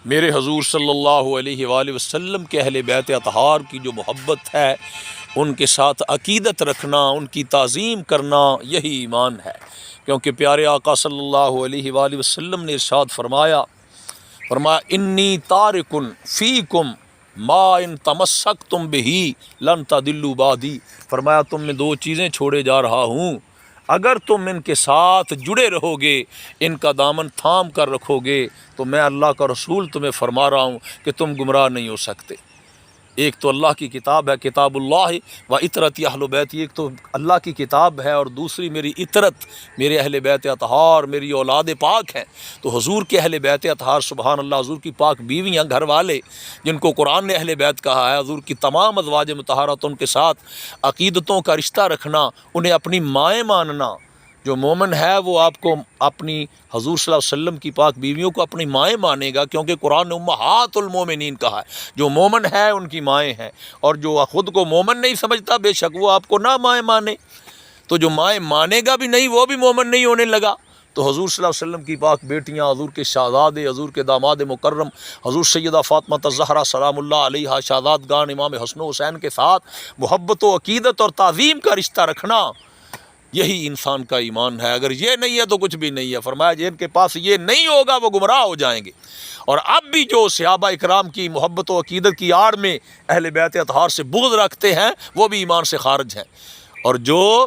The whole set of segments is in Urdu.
میرے حضور صلی اللہ علیہ وآلہ وسلم کے اہل بیت اطہار کی جو محبت ہے، ان کے ساتھ عقیدت رکھنا، ان کی تعظیم کرنا، یہی ایمان ہے۔ کیونکہ پیارے آقا صلی اللہ علیہ وآلہ وسلم نے ارشاد فرمایا انی تارکن فیکم ما ان تمسکتم بہی لن تضلوا بعدی۔ فرمایا تم میں دو چیزیں چھوڑے جا رہا ہوں، اگر تم ان کے ساتھ جڑے رہو گے، ان کا دامن تھام کر رکھو گے، تو میں اللہ کا رسول تمہیں فرما رہا ہوں کہ تم گمراہ نہیں ہو سکتے۔ ایک تو اللہ کی کتاب ہے، کتاب اللہ و اطرت اہل بیت، ایک تو اللہ کی کتاب ہے، اور دوسری میری اطرت، میرے اہل بیت اطہار، میری اولاد پاک ہیں۔ تو حضور کے اہل بیت اطہار، سبحان اللہ، حضور کی پاک بیویاں، گھر والے جن کو قرآن نے اہل بیت کہا ہے، حضور کی تمام ازواج مطہرات، ان کے ساتھ عقیدتوں کا رشتہ رکھنا، انہیں اپنی مائیں ماننا۔ جو مومن ہے وہ آپ کو اپنی حضور صلی اللہ علیہ وسلم کی پاک بیویوں کو اپنی مائیں مانے گا، کیونکہ قرآن نے امہات المومنین کہا ہے۔ جو مومن ہے ان کی مائیں ہیں، اور جو خود کو مومن نہیں سمجھتا، بے شک وہ آپ کو نہ مائیں مانے۔ تو جو مائیں مانے گا بھی نہیں، وہ بھی مومن نہیں ہونے لگا۔ تو حضور صلی اللہ علیہ وسلم کی پاک بیٹیاں، حضور کے شہزادے، حضور کے داماد مکرم حضور سیدہ فاطمہ الزہرا سلام اللہ علیہا، شہزادگان امام حسن و حسین کے ساتھ محبت و عقیدت اور تعظیم کا رشتہ رکھنا، یہی انسان کا ایمان ہے۔ اگر یہ نہیں ہے تو کچھ بھی نہیں ہے۔ فرمایا جن کے پاس یہ نہیں ہوگا وہ گمراہ ہو جائیں گے۔ اور اب بھی جو صحابہ اکرام کی محبت و عقیدت کی آڑ میں اہل بیت اطہار سے بغض رکھتے ہیں، وہ بھی ایمان سے خارج ہیں۔ اور جو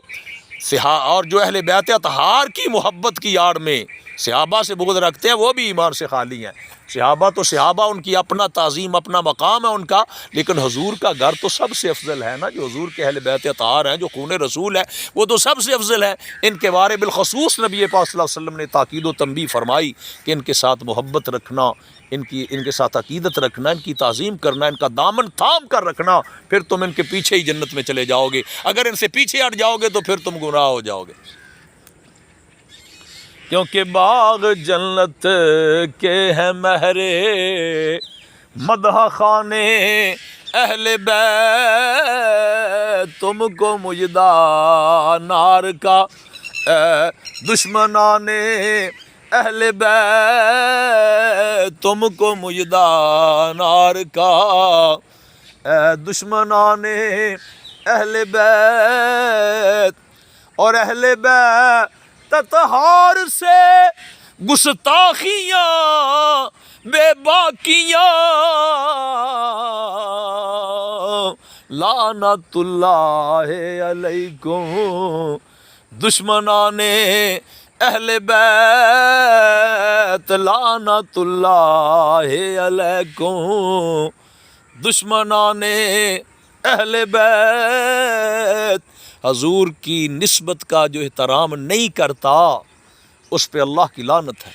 اہل بیت اطہار کی محبت کی آڑ میں صحابہ سے بغض رکھتے ہیں، وہ بھی ایمان سے خالی ہیں۔ صحابہ تو صحابہ، ان کی اپنا تعظیم، اپنا مقام ہے ان کا، لیکن حضور کا گھر تو سب سے افضل ہے نا۔ جو حضور کے اہل بیت اطہار ہیں، جو خون رسول ہے، وہ تو سب سے افضل ہے۔ ان کے بارے بالخصوص نبی پاک صلی اللہ علیہ وسلم نے تاکید و تنبیہ فرمائی کہ ان کے ساتھ محبت رکھنا، ان کے ساتھ عقیدت رکھنا، ان کی تعظیم کرنا، ان کا دامن تھام کر رکھنا، پھر تم ان کے پیچھے ہی جنت میں چلے جاؤ گے۔ اگر ان سے پیچھے ہٹ جاؤ گے تو پھر تم گمراہ ہو جاؤ گے۔ کیونکہ باغ جنت کے ہیں مہرے مدح خانے اہل بیت، تم کو مجدہ نار کا اے دشمنان اہل بیت، تم کو مجدہ نار کا اے دشمنان اہل بیت۔ اور اہل بیت اطہار سے گستاخیاں بے باکیاں، لعنت اللہ علیکم دشمنان اہل بیت، لعنت اللہ علیکم دشمنان اہل بیت۔ حضور کی نسبت کا جو احترام نہیں کرتا، اس پہ اللہ کی لعنت ہے۔